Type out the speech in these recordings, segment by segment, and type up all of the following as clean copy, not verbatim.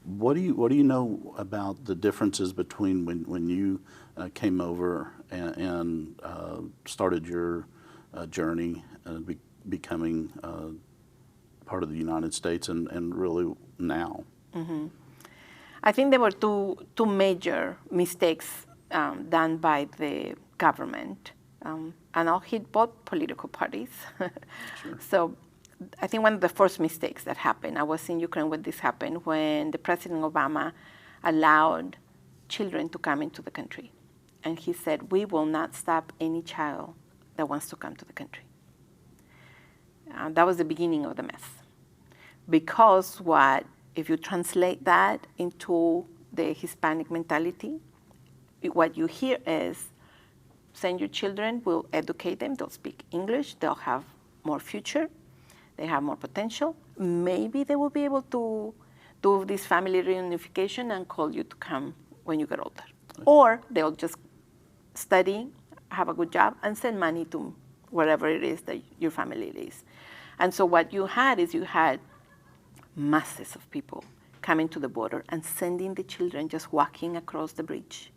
What do you know about the differences between when you came over and started your journey becoming part of the United States and really now? Mm-hmm. I think there were two major mistakes done by the government, and I'll hit both political parties. Sure. So I think one of the first mistakes that happened, I was in Ukraine when this happened, when the President Obama allowed children to come into the country. And he said, we will not stop any child that wants to come to the country. That was the beginning of the mess. Because if you translate that into the Hispanic mentality, what you hear is, send your children, we'll educate them, they'll speak English, they'll have more future, they have more potential. Maybe they will be able to do this family reunification and call you to come when you get older. Okay. Or they'll just study, have a good job, and send money to wherever it is that your family is. And so what you had masses of people coming to the border and sending the children just walking across the bridge.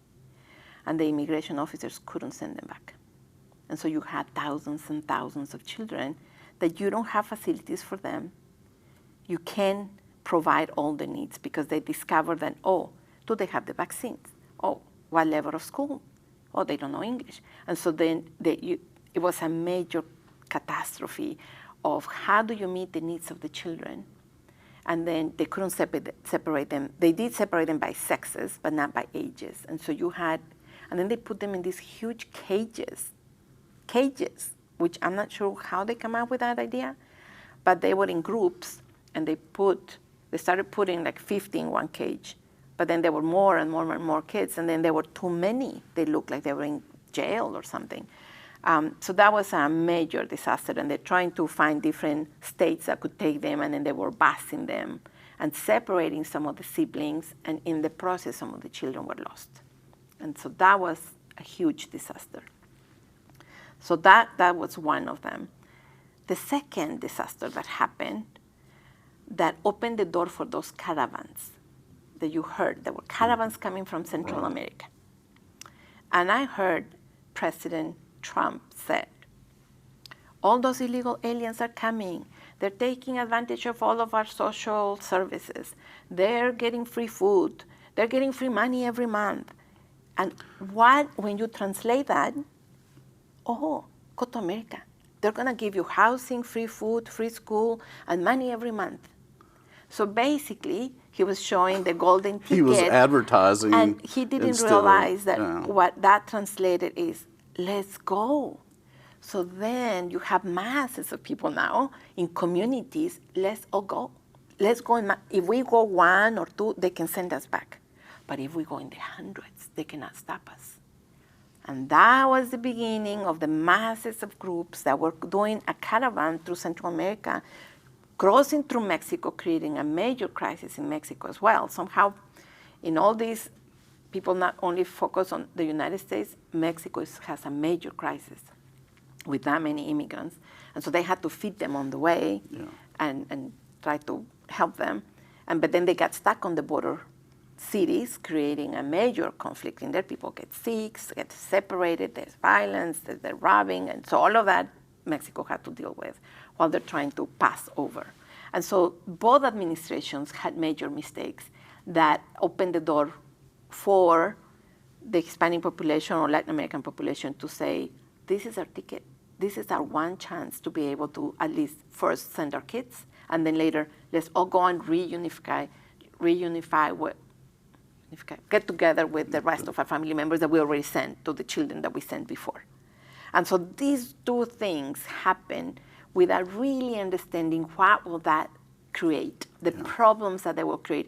And the immigration officers couldn't send them back. And so you had thousands and thousands of children that you don't have facilities for them. You can't provide all the needs because they discover that, oh, do they have the vaccines? Oh, what level of school? Oh, they don't know English. And so then it was a major catastrophe of how do you meet the needs of the children? And then they couldn't separate them. They did separate them by sexes, but not by ages. And so and then they put them in these huge cages, which I'm not sure how they come up with that idea, but they were in groups, and they started putting like 50 in one cage, but then there were more and more and more kids, and then there were too many. They looked like they were in jail or something. So that was a major disaster, and they're trying to find different states that could take them, and then they were busing them and separating some of the siblings, and in the process, some of the children were lost. And so that was a huge disaster. So that was one of them. The second disaster that happened that opened the door for those caravans that you heard. There were caravans coming from Central America. And I heard President Trump said, all those illegal aliens are coming. They're taking advantage of all of our social services. They're getting free food. They're getting free money every month. And when you translate that, oh, go to America. They're going to give you housing, free food, free school, and money every month. So basically, he was showing the golden ticket. He was advertising. And he didn't realize that what that translated is, let's go. So then you have masses of people now in communities. Let's all go. Let's go. If we go one or two, they can send us back. But if we go in the hundreds, they cannot stop us. And that was the beginning of the masses of groups that were doing a caravan through Central America, crossing through Mexico, creating a major crisis in Mexico as well. Somehow, in all these, people not only focus on the United States, Mexico has a major crisis with that many immigrants. And so they had to feed them on the way and try to help them. But then they got stuck on the border cities, creating a major conflict in there. People get sick, get separated, there's violence, there's robbing, and so all of that Mexico had to deal with while they're trying to pass over. And so both administrations had major mistakes that opened the door for the Hispanic population or Latin American population to say, this is our ticket. This is our one chance to be able to at least first send our kids, and then later let's all go and get together with the rest of our family members that we already sent to the children that we sent before. And so these two things happen without really understanding what will that create, the problems that they will create.